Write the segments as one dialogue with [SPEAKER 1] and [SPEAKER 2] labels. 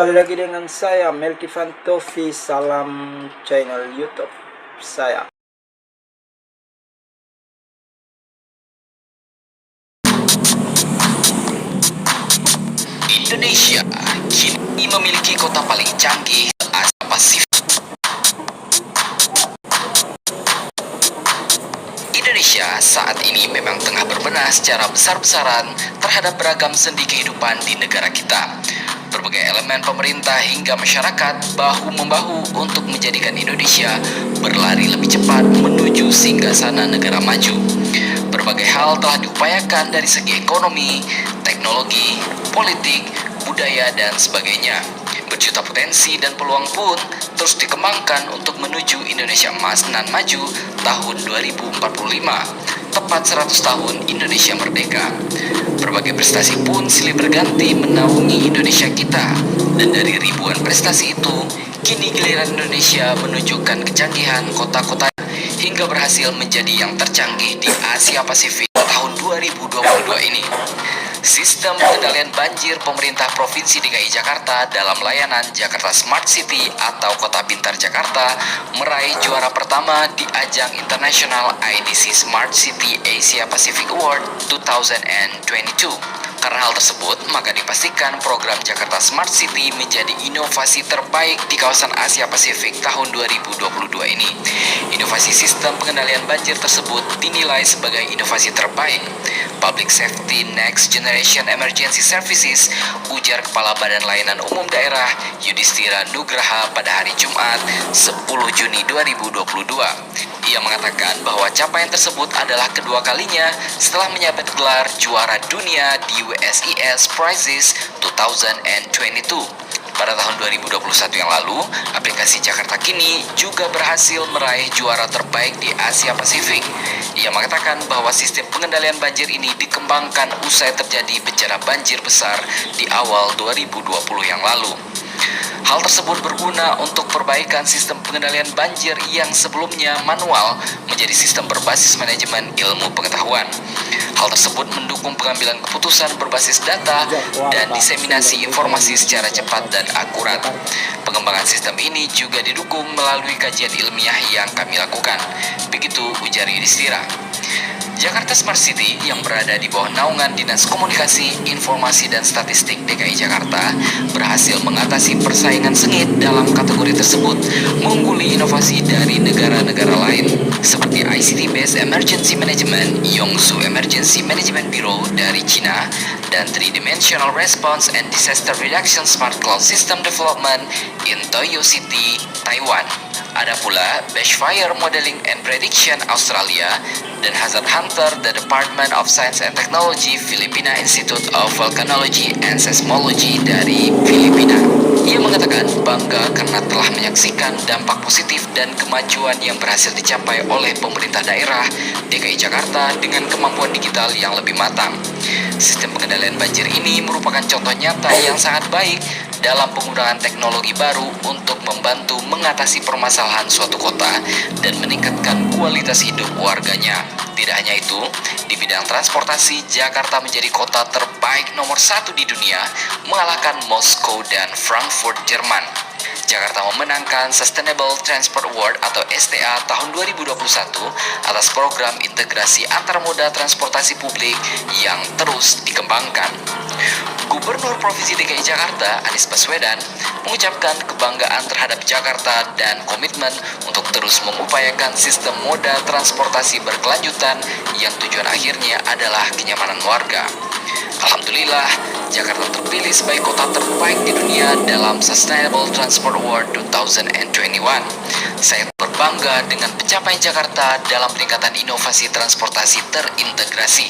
[SPEAKER 1] kembali lagi dengan saya Melki Fantofi. Salam channel YouTube saya.
[SPEAKER 2] Indonesia kini memiliki kota paling canggih Asia Pasifik. Indonesia saat ini memang tengah berbenah secara besar-besaran terhadap beragam sendi kehidupan di negara kita. Berbagai elemen pemerintah hingga masyarakat bahu-membahu untuk menjadikan Indonesia berlari lebih cepat menuju singgasana negara maju. Berbagai hal telah diupayakan dari segi ekonomi, teknologi, politik, budaya, dan sebagainya. Berjuta potensi dan peluang pun terus dikembangkan untuk menuju Indonesia Emas nan Maju tahun 2045, tepat 100 tahun Indonesia Merdeka. Berbagai prestasi pun silih berganti menaungi Indonesia kita, dan dari ribuan prestasi itu, kini giliran Indonesia menunjukkan kecanggihan kota-kota hingga berhasil menjadi yang tercanggih di Asia Pasifik tahun 2022 ini. Sistem pengendalian banjir pemerintah Provinsi DKI Jakarta dalam layanan Jakarta Smart City atau Kota Pintar Jakarta meraih juara pertama di ajang International IDC Smart City Asia Pacific Award 2022. Karena hal tersebut, maka dipastikan program Jakarta Smart City menjadi inovasi terbaik di kawasan Asia Pasifik tahun 2022 ini. Inovasi sistem pengendalian banjir tersebut dinilai sebagai inovasi terbaik. Public Safety Next Generation Emergency Services, ujar Kepala Badan Layanan Umum Daerah Yudhistira Nugraha pada hari Jumat 10 Juni 2022. Ia mengatakan bahwa capaian tersebut adalah kedua kalinya setelah menyabet gelar juara dunia di WSIS Prizes 2022. Pada tahun 2021 yang lalu, aplikasi Jakarta Kini juga berhasil meraih juara terbaik di Asia Pasifik. Ia mengatakan bahwa sistem pengendalian banjir ini dikembangkan usai terjadi bencana banjir besar di awal 2020 yang lalu. Hal tersebut berguna untuk perbaikan sistem pengendalian banjir yang sebelumnya manual menjadi sistem berbasis manajemen ilmu pengetahuan. Hal tersebut mendukung pengambilan keputusan berbasis data dan diseminasi informasi secara cepat dan akurat. Pengembangan sistem ini juga didukung melalui kajian ilmiah yang kami lakukan. Begitu ujar Yudhistira. Jakarta Smart City yang berada di bawah naungan Dinas Komunikasi, Informasi dan Statistik DKI Jakarta berhasil mengatasi persaingan sengit dalam kategori tersebut, mengungguli inovasi dari negara-negara lain seperti ICT Based Emergency Management Yongsu Emergency Management Bureau dari China dan Three Dimensional Response and Disaster Reduction Smart Cloud System Development in Toyo City, Taiwan. Ada pula Bushfire Modeling and Prediction Australia dan Hazard Hunter the Department of Science and Technology Filipina Institute of Volcanology and Seismology dari Filipina. Ia mengatakan bangga karena telah menyaksikan dampak positif dan kemajuan yang berhasil dicapai oleh pemerintah daerah DKI Jakarta dengan kemampuan digital yang lebih matang. Sistem pengendalian banjir ini merupakan contoh nyata yang sangat baik dalam penggunaan teknologi baru untuk membantu mengatasi permasalahan suatu kota dan meningkatkan kualitas hidup warganya. Tidak hanya itu, di bidang transportasi, Jakarta menjadi kota terbaik nomor 1 di dunia, mengalahkan Moskow dan Frankfurt, Jerman. Jakarta memenangkan Sustainable Transport Award atau STA tahun 2021 atas program integrasi antar moda transportasi publik yang terus dikembangkan. Gubernur Provinsi DKI Jakarta, Anies Baswedan, mengucapkan kebanggaan terhadap Jakarta dan komitmen untuk terus mengupayakan sistem moda transportasi berkelanjutan yang tujuan akhirnya adalah kenyamanan warga. Alhamdulillah, Jakarta terpilih sebagai kota terbaik di dunia dalam Sustainable Transport Award 2021. Saya berbangga dengan pencapaian Jakarta dalam peningkatan inovasi transportasi terintegrasi.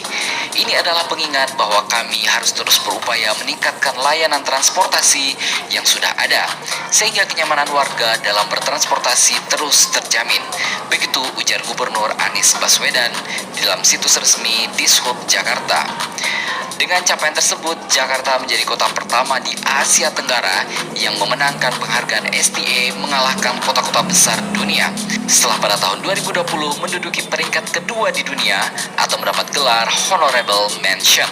[SPEAKER 2] Ini adalah pengingat bahwa kami harus terus berupaya meningkatkan layanan transportasi yang sudah ada, sehingga kenyamanan warga dalam bertransportasi terus terjamin. Begitu ujar Gubernur Anies Baswedan di dalam situs resmi Dishub Jakarta. Dengan capaian tersebut, Jakarta menjadi kota pertama di Asia Tenggara yang memenangkan penghargaan STA mengalahkan kota-kota besar dunia. Setelah pada tahun 2020 menduduki peringkat kedua di dunia atau mendapat gelar Honorable Mention.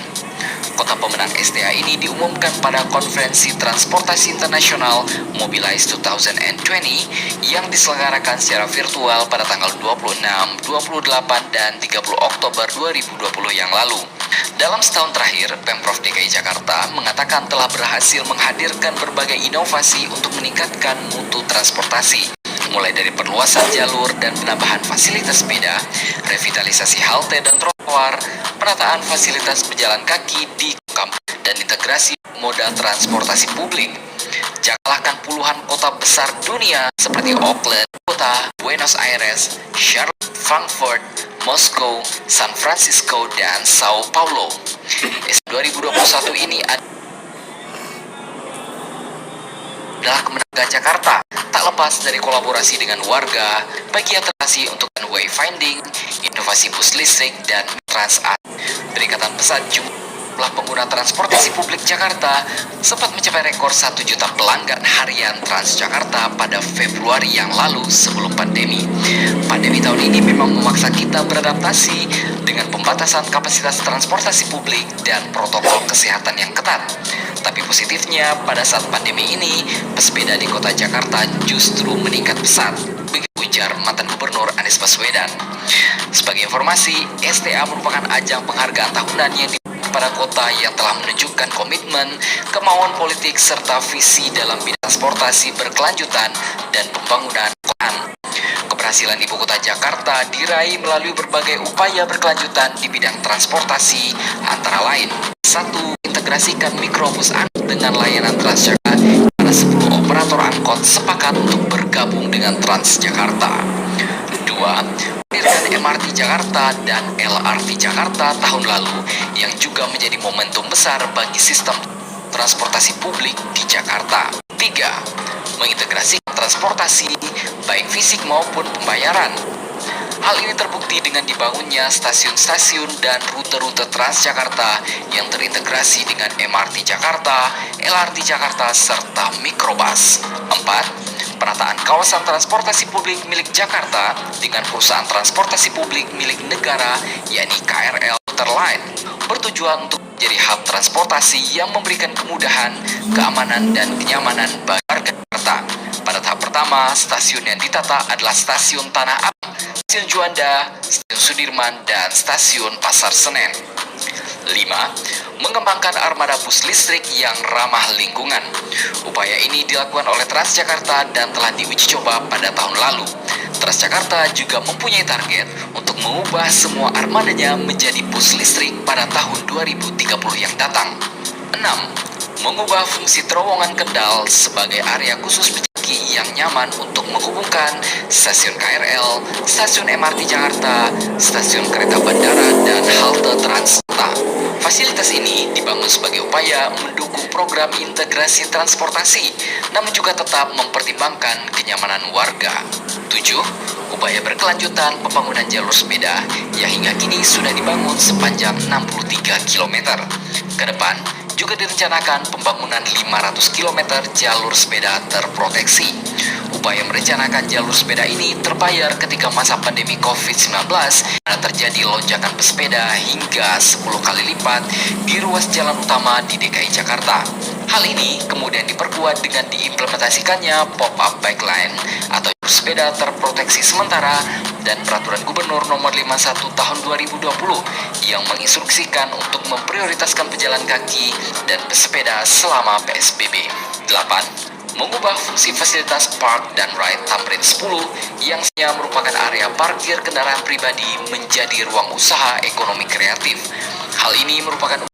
[SPEAKER 2] Kota pemenang STA ini diumumkan pada Konferensi Transportasi Internasional Mobilize 2020 yang diselenggarakan secara virtual pada tanggal 26, 28, dan 30 Oktober 2020 yang lalu. Dalam setahun terakhir, Pemprov DKI Jakarta mengatakan telah berhasil menghadirkan berbagai inovasi untuk meningkatkan mutu transportasi, mulai dari perluasan jalur dan penambahan fasilitas sepeda, revitalisasi halte dan trotoar, penataan fasilitas pejalan kaki di kampung, dan integrasi moda transportasi publik. Kalahkan puluhan kota besar dunia seperti Auckland, Kota, Buenos Aires, Charlotte, Frankfurt, Moskow, San Francisco, dan Sao Paulo. 2021 ini adalah kemenangan Jakarta, tak lepas dari kolaborasi dengan warga, bagi atraksi untuk wayfinding, inovasi bus listrik, dan Transat. Peningkatan pesat jumlah pengguna transportasi publik Jakarta sempat mencapai rekor 1 juta pelanggan harian Transjakarta pada Februari yang lalu sebelum pandemi. Pandemi tahun ini memang memaksa kita beradaptasi dengan pembatasan kapasitas transportasi publik dan protokol kesehatan yang ketat. Tapi positifnya, pada saat pandemi ini, pesepeda di kota Jakarta justru meningkat pesat, begitu ujar mantan Gubernur Anies Baswedan. Sebagai informasi, STA merupakan ajang penghargaan tahunan yang pada kota yang telah menunjukkan komitmen, kemauan politik, serta visi dalam bidang transportasi berkelanjutan dan pembangunan kota. Keberhasilan Ibu Kota Jakarta diraih melalui berbagai upaya berkelanjutan di bidang transportasi, antara lain: 1. Integrasikan mikrobus angkot dengan layanan Transjakarta, karena 10 operator angkot sepakat untuk bergabung dengan Transjakarta. 2. Menghadirkan MRT Jakarta dan LRT Jakarta tahun lalu, yang juga menjadi momentum besar bagi sistem transportasi publik di Jakarta. 3. Mengintegrasikan transportasi, baik fisik maupun pembayaran. Hal ini terbukti dengan dibangunnya stasiun-stasiun dan rute-rute Transjakarta yang terintegrasi dengan MRT Jakarta, LRT Jakarta, serta mikrobus. 4. Penataan kawasan transportasi publik milik Jakarta dengan perusahaan transportasi publik milik negara, yakni KRL Interline, bertujuan untuk menjadi hub transportasi yang memberikan kemudahan, keamanan, dan kenyamanan bagi warga Jakarta. Pada tahap pertama, stasiun yang ditata adalah Stasiun Tanah Abang, Stasiun Juanda, Stasiun Sudirman, dan Stasiun Pasar Senen. 5. Mengembangkan armada bus listrik yang ramah lingkungan. Upaya ini dilakukan oleh Transjakarta dan telah diuji coba pada tahun lalu. Transjakarta juga mempunyai target untuk mengubah semua armadanya menjadi bus listrik pada tahun 2030 yang datang. 6. Mengubah fungsi terowongan Kendal sebagai area khusus pejalan yang nyaman untuk menghubungkan stasiun KRL, stasiun MRT Jakarta, stasiun kereta bandara, dan halte Transjakarta. Fasilitas ini dibangun sebagai upaya mendukung program integrasi transportasi, namun juga tetap mempertimbangkan kenyamanan warga. 7. Upaya berkelanjutan pembangunan jalur sepeda yang hingga kini sudah dibangun sepanjang 63 km. Ke depan, juga direncanakan pembangunan 500 km jalur sepeda terproteksi. Upaya merencanakan jalur sepeda ini terbayar ketika masa pandemi COVID-19, karena terjadi lonjakan pesepeda hingga 10 kali lipat di ruas jalan utama di DKI Jakarta. Hal ini kemudian diperkuat dengan diimplementasikannya pop-up bike lane atau jalur sepeda terproteksi sementara dan Peraturan Gubernur Nomor 51 Tahun 2020 yang menginstruksikan untuk memprioritaskan pejalan kaki dan pesepeda selama PSBB. 8. Mengubah fungsi fasilitas Park dan Ride Tamrin 10 yang merupakan area parkir kendaraan pribadi menjadi ruang usaha ekonomi kreatif. Hal ini merupakan